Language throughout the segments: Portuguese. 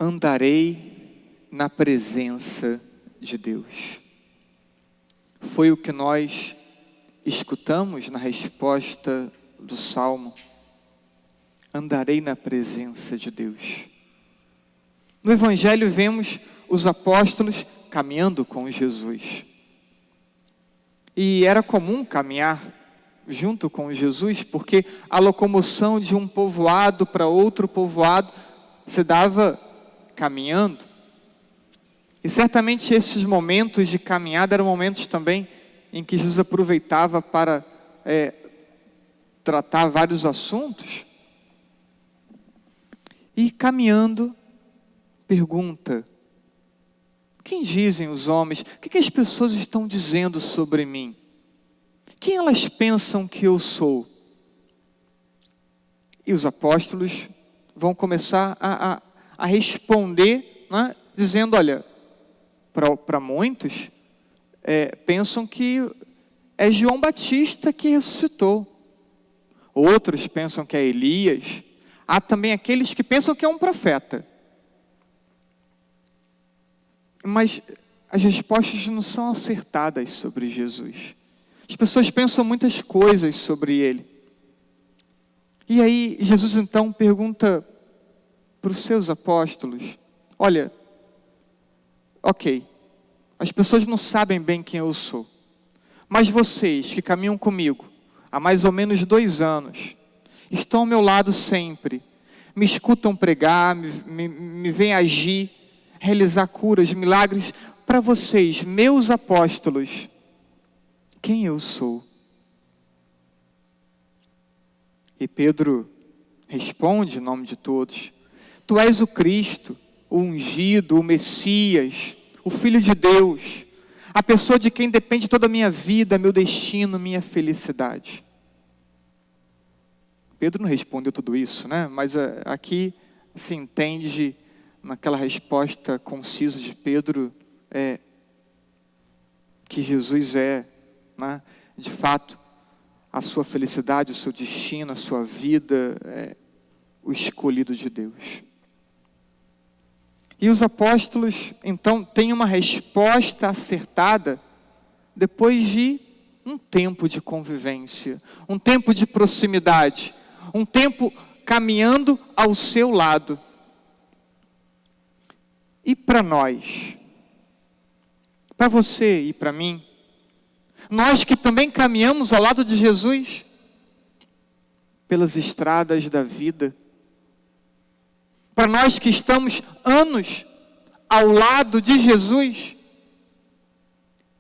Andarei na presença de Deus. Foi o que nós escutamos na resposta do Salmo. Andarei na presença de Deus. No Evangelho vemos os apóstolos caminhando com Jesus. E era comum caminhar junto com Jesus, porque a locomoção de um povoado para outro povoado se dava caminhando. E certamente esses momentos de caminhada eram momentos também em que Jesus aproveitava para tratar vários assuntos. E caminhando, pergunta: quem dizem os homens? O que as pessoas estão dizendo sobre mim? Quem elas pensam que eu sou? E os apóstolos vão começar a responder, né, dizendo: olha, para muitos, pensam que é João Batista que ressuscitou. Outros pensam que é Elias. Há também aqueles que pensam que é um profeta. Mas as respostas não são acertadas sobre Jesus. As pessoas pensam muitas coisas sobre ele. E aí Jesus então pergunta para os seus apóstolos: olha, ok, as pessoas não sabem bem quem eu sou, mas vocês que caminham comigo há mais ou menos 2 anos, estão ao meu lado sempre, me escutam pregar, me veem agir, realizar curas, milagres. Para vocês, meus apóstolos, quem eu sou? E Pedro responde em nome de todos: tu és o Cristo, o ungido, o Messias, o Filho de Deus, a pessoa de quem depende toda a minha vida, meu destino, minha felicidade. Pedro não respondeu tudo isso, né? Mas aqui se entende, naquela resposta concisa de Pedro, que Jesus é, né, de fato, a sua felicidade, o seu destino, a sua vida, o escolhido de Deus. E os apóstolos, então, têm uma resposta acertada depois de um tempo de convivência, um tempo de proximidade, um tempo caminhando ao seu lado. E para nós, para você e para mim, nós que também caminhamos ao lado de Jesus, pelas estradas da vida, para nós que estamos anos ao lado de Jesus,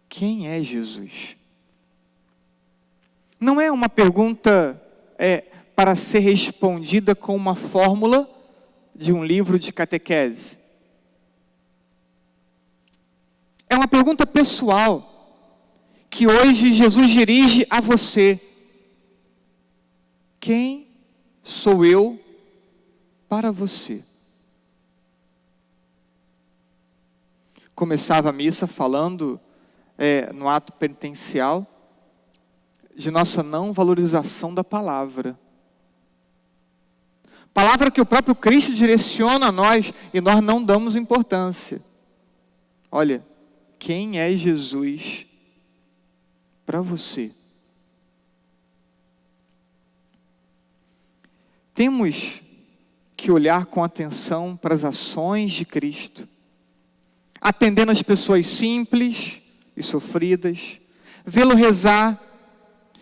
quem é Jesus? Não é uma pergunta para ser respondida com uma fórmula de um livro de catequese. É uma pergunta pessoal, que hoje Jesus dirige a você. Quem sou eu para você? Começava a missa falando, no ato penitencial, de nossa não valorização da palavra. Palavra que o próprio Cristo direciona a nós e nós não damos importância. Olha, quem é Jesus para você? Temos que olhar com atenção para as ações de Cristo, atendendo as pessoas simples e sofridas, vê-lo rezar,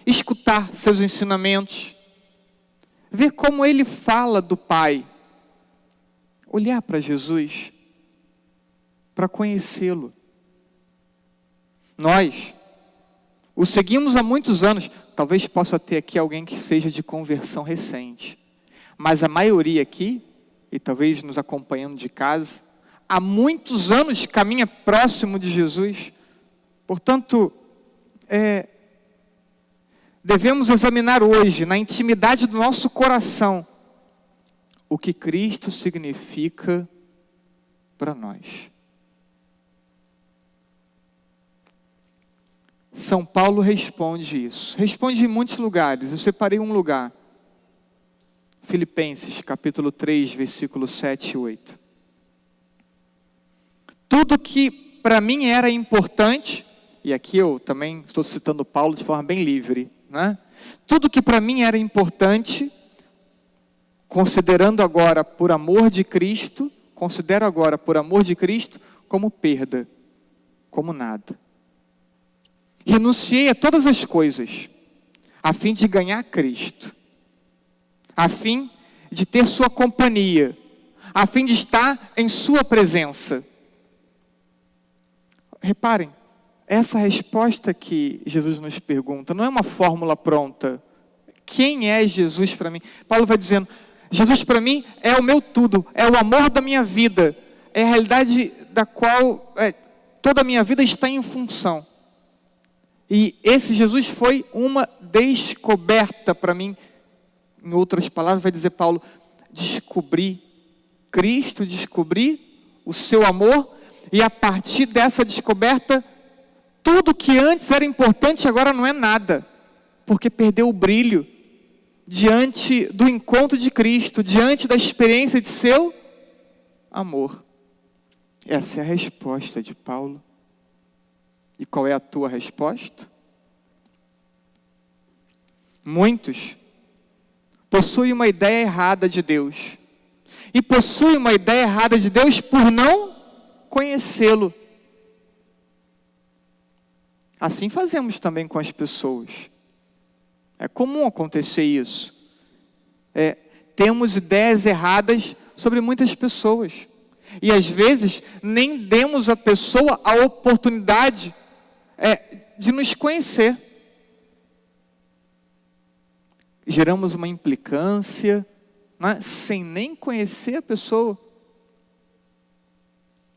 escutar seus ensinamentos, ver como ele fala do Pai, olhar para Jesus, para conhecê-lo. Nós o seguimos há muitos anos. Talvez possa ter aqui alguém que seja de conversão recente, mas a maioria aqui, e talvez nos acompanhando de casa, há muitos anos caminha próximo de Jesus. Portanto, devemos examinar hoje, na intimidade do nosso coração, o que Cristo significa para nós. São Paulo responde isso. Responde em muitos lugares. Eu separei um lugar. Filipenses, capítulo 3, versículos 7 e 8. tudo que para mim era importante, e aqui eu também estou citando Paulo de forma bem livre, né? Tudo que para mim era importante, considero agora por amor de Cristo como perda, como nada. Renunciei a todas as coisas, a fim de ganhar Cristo, a fim de ter sua companhia, a fim de estar em sua presença. Reparem, essa resposta que Jesus nos pergunta não é uma fórmula pronta. Quem é Jesus para mim? Paulo vai dizendo, Jesus para mim é o meu tudo, é o amor da minha vida, é a realidade da qual toda a minha vida está em função. E esse Jesus foi uma descoberta para mim. Em outras palavras, vai dizer Paulo, descobri Cristo, descobri o seu amor, e a partir dessa descoberta, tudo que antes era importante agora não é nada, porque perdeu o brilho diante do encontro de Cristo, diante da experiência de seu amor. Essa é a resposta de Paulo. E qual é a tua resposta? Muitos possuem uma ideia errada de Deus. E possuem uma ideia errada de Deus por não conhecê-lo. Assim fazemos também com as pessoas. É comum acontecer isso. Temos ideias erradas sobre muitas pessoas. E às vezes nem demos à pessoa a oportunidade de nos conhecer. Geramos uma implicância, né, sem nem conhecer a pessoa.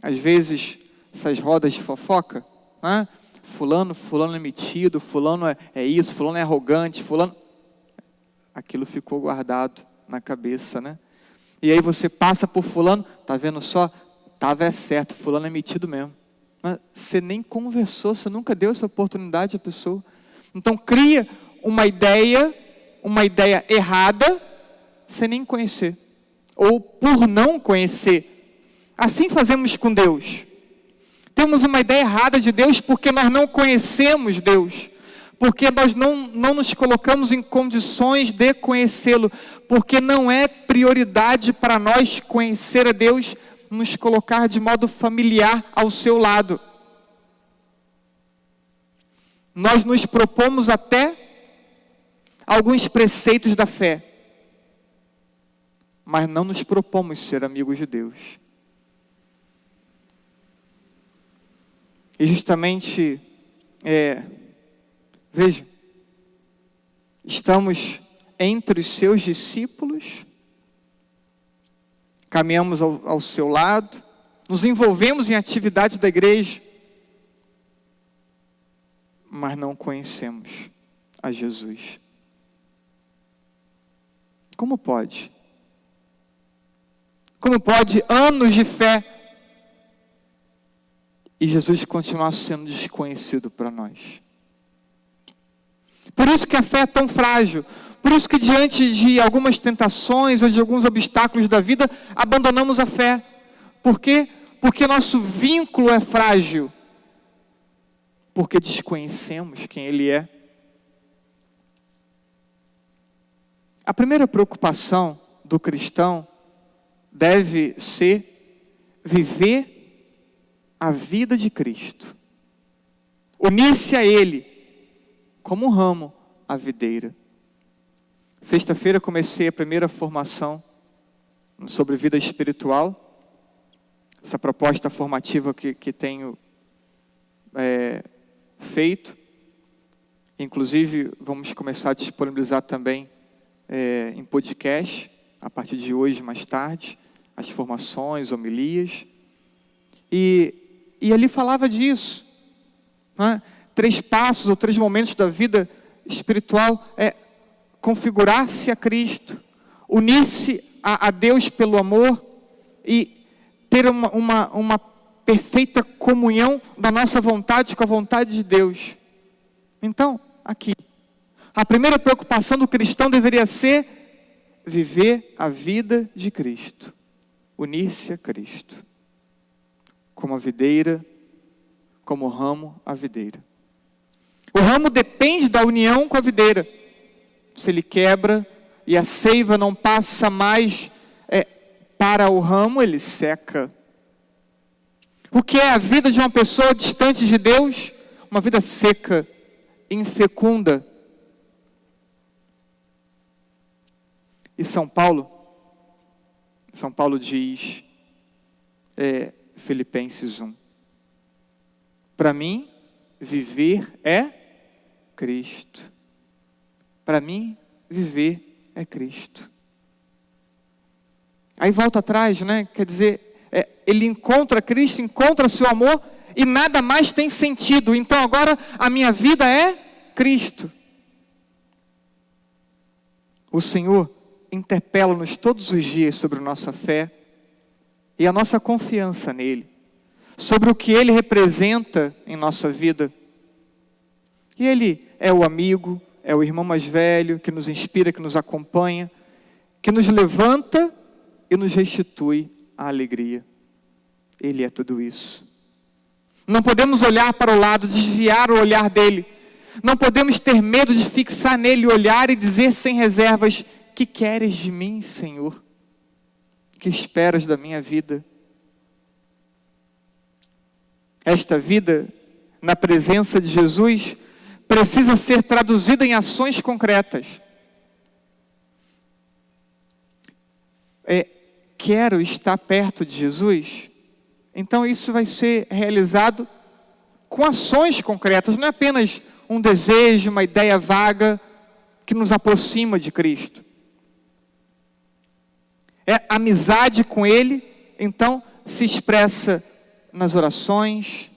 Às vezes, essas rodas de fofoca, né, fulano é metido, fulano é isso, fulano é arrogante, fulano... Aquilo ficou guardado na cabeça, né? E aí você passa por fulano, tá vendo só? Tava certo, fulano é metido mesmo. Mas você nem conversou, você nunca deu essa oportunidade à pessoa. Então cria uma ideia errada, sem nem conhecer. Ou por não conhecer. Assim fazemos com Deus. Temos uma ideia errada de Deus porque nós não conhecemos Deus. Porque nós não nos colocamos em condições de conhecê-lo. Porque não é prioridade para nós conhecer a Deus, nos colocar de modo familiar ao seu lado. Nós nos propomos até alguns preceitos da fé, mas não nos propomos ser amigos de Deus. E justamente, veja, estamos entre os seus discípulos, caminhamos ao seu lado, nos envolvemos em atividades da igreja, mas não conhecemos a Jesus. Como pode? Como pode anos de fé e Jesus continuar sendo desconhecido para nós? Por isso que a fé é tão frágil. Por isso que diante de algumas tentações ou de alguns obstáculos da vida, abandonamos a fé. Por quê? Porque nosso vínculo é frágil. Porque desconhecemos quem Ele é. A primeira preocupação do cristão deve ser viver a vida de Cristo. Unir-se a Ele como um ramo à videira. Sexta-feira comecei a primeira formação sobre vida espiritual. Essa proposta formativa que tenho feito. Inclusive, vamos começar a disponibilizar também em podcast, a partir de hoje, mais tarde, as formações, homilias. E ali falava disso. Né? 3 passos ou 3 momentos da vida espiritual configurar-se a Cristo, unir-se a Deus pelo amor e ter uma perfeita comunhão da nossa vontade com a vontade de Deus. Então, aqui, a primeira preocupação do cristão deveria ser viver a vida de Cristo, unir-se a Cristo. como a videira, como o ramo, a videira. O ramo depende da união com a videira. Se ele quebra e a seiva não passa mais para o ramo, ele seca. O que é a vida de uma pessoa distante de Deus? Uma vida seca, infecunda. E São Paulo diz, Filipenses 1, para mim, viver é Cristo. Para mim, viver é Cristo. Aí volta atrás, né? Quer dizer, ele encontra Cristo, encontra seu amor e nada mais tem sentido. Então agora a minha vida é Cristo. O Senhor interpela-nos todos os dias sobre a nossa fé e a nossa confiança nele, sobre o que ele representa em nossa vida. E ele é o amigo, é o irmão mais velho, que nos inspira, que nos acompanha, que nos levanta e nos restitui a alegria. Ele é tudo isso. Não podemos olhar para o lado, desviar o olhar dele. Não podemos ter medo de fixar nele o olhar e dizer sem reservas: que queres de mim, Senhor? Que esperas da minha vida? Esta vida, na presença de Jesus, precisa ser traduzida em ações concretas. Quero estar perto de Jesus? Então isso vai ser realizado com ações concretas, não é apenas um desejo, uma ideia vaga que nos aproxima de Cristo. Amizade com Ele, então, se expressa nas orações,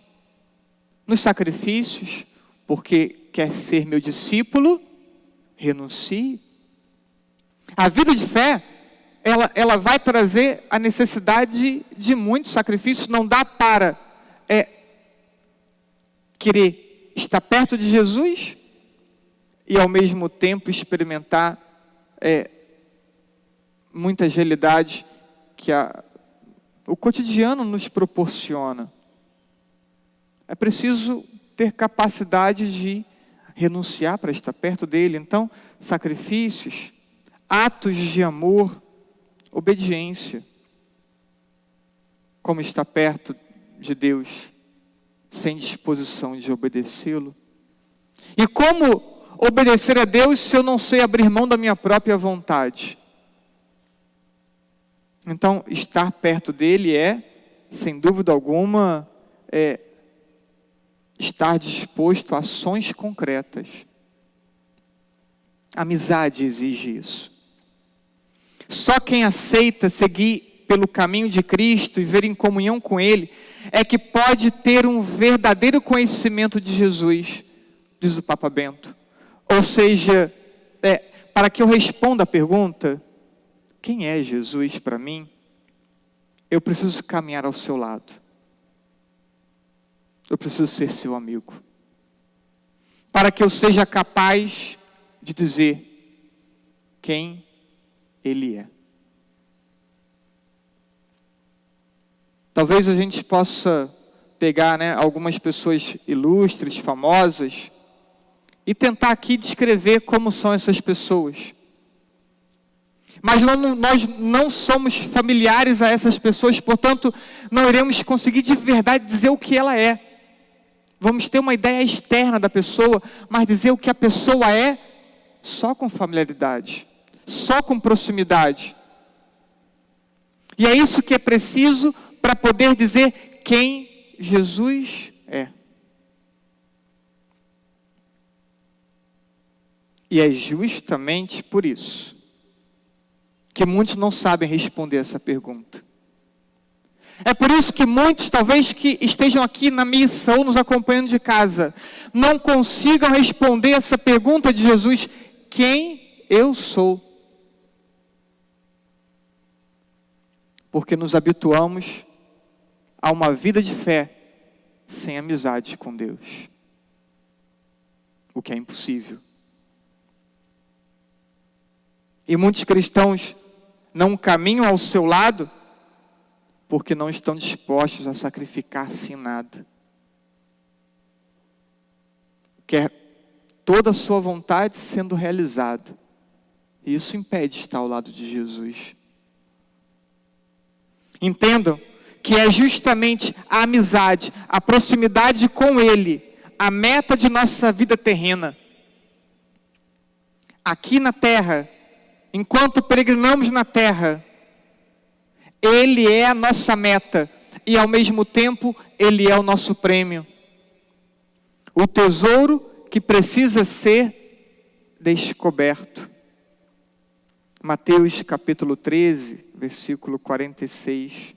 nos sacrifícios, porque quer ser meu discípulo, renuncie. A vida de fé, ela vai trazer a necessidade de muito sacrifício. Não dá para querer estar perto de Jesus e ao mesmo tempo experimentar muitas realidades que o cotidiano nos proporciona. É preciso ter capacidade de renunciar para estar perto dele. Então, sacrifícios, atos de amor, obediência. Como estar perto de Deus sem disposição de obedecê-lo? E como obedecer a Deus se eu não sei abrir mão da minha própria vontade? Então, estar perto dele sem dúvida alguma, estar disposto a ações concretas. A amizade exige isso. Só quem aceita seguir pelo caminho de Cristo e viver em comunhão com Ele é que pode ter um verdadeiro conhecimento de Jesus, diz o Papa Bento. Ou seja, para que eu responda a pergunta: quem é Jesus para mim? Eu preciso caminhar ao seu lado. Eu preciso ser seu amigo. Para que eu seja capaz de dizer quem Ele é. Talvez a gente possa pegar algumas pessoas ilustres, famosas, e tentar aqui descrever como são essas pessoas. Mas nós não somos familiares a essas pessoas, portanto, não iremos conseguir de verdade dizer o que ela é. Vamos ter uma ideia externa da pessoa, mas dizer o que a pessoa é só com familiaridade, só com proximidade. E é isso que é preciso para poder dizer quem Jesus é. E é justamente por isso que muitos não sabem responder essa pergunta. É por isso que muitos, talvez que estejam aqui na missa ou nos acompanhando de casa, não consigam responder essa pergunta de Jesus: quem eu sou? Porque nos habituamos a uma vida de fé sem amizade com Deus, o que é impossível. E muitos cristãos não caminham ao seu lado porque não estão dispostos a sacrificar-se em nada. Quer toda a sua vontade sendo realizada. E isso impede estar ao lado de Jesus. Entendam que é justamente a amizade, a proximidade com Ele, a meta de nossa vida terrena. Aqui na terra, enquanto peregrinamos na terra, Ele é a nossa meta e ao mesmo tempo Ele é o nosso prêmio. O tesouro que precisa ser descoberto. Mateus capítulo 13, versículo 46.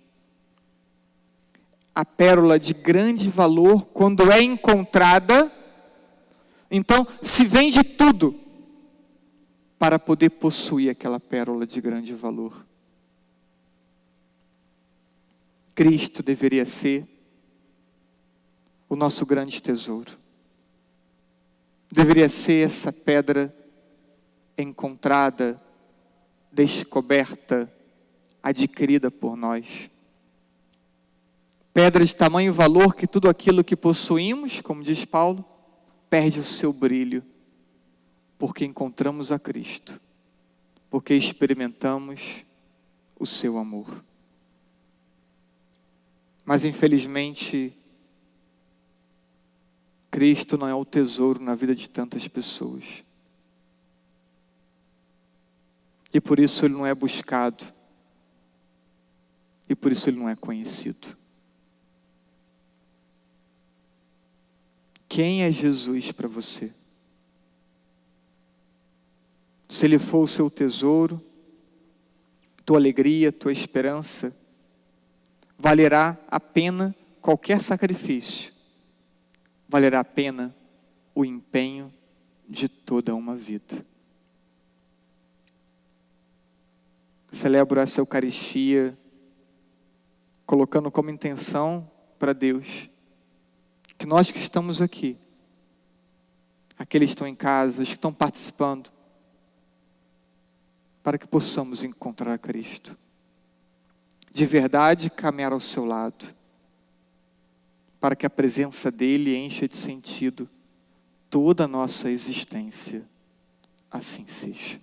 A pérola de grande valor, quando é encontrada, então se vende tudo para poder possuir aquela pérola de grande valor. Cristo deveria ser o nosso grande tesouro. Deveria ser essa pedra encontrada, descoberta, adquirida por nós. Pedra de tamanho valor que tudo aquilo que possuímos, como diz Paulo, perde o seu brilho, porque encontramos a Cristo, porque experimentamos o seu amor. Mas infelizmente, Cristo não é o tesouro na vida de tantas pessoas. E por isso Ele não é buscado. E por isso Ele não é conhecido. Quem é Jesus para você? Se Ele for o seu tesouro, tua alegria, tua esperança, valerá a pena qualquer sacrifício. Valerá a pena o empenho de toda uma vida. Celebro essa Eucaristia, colocando como intenção para Deus, que nós que estamos aqui, aqueles que estão em casa, os que estão participando, para que possamos encontrar Cristo. De verdade, caminhar ao seu lado, para que a presença dEle encha de sentido toda a nossa existência. Assim seja.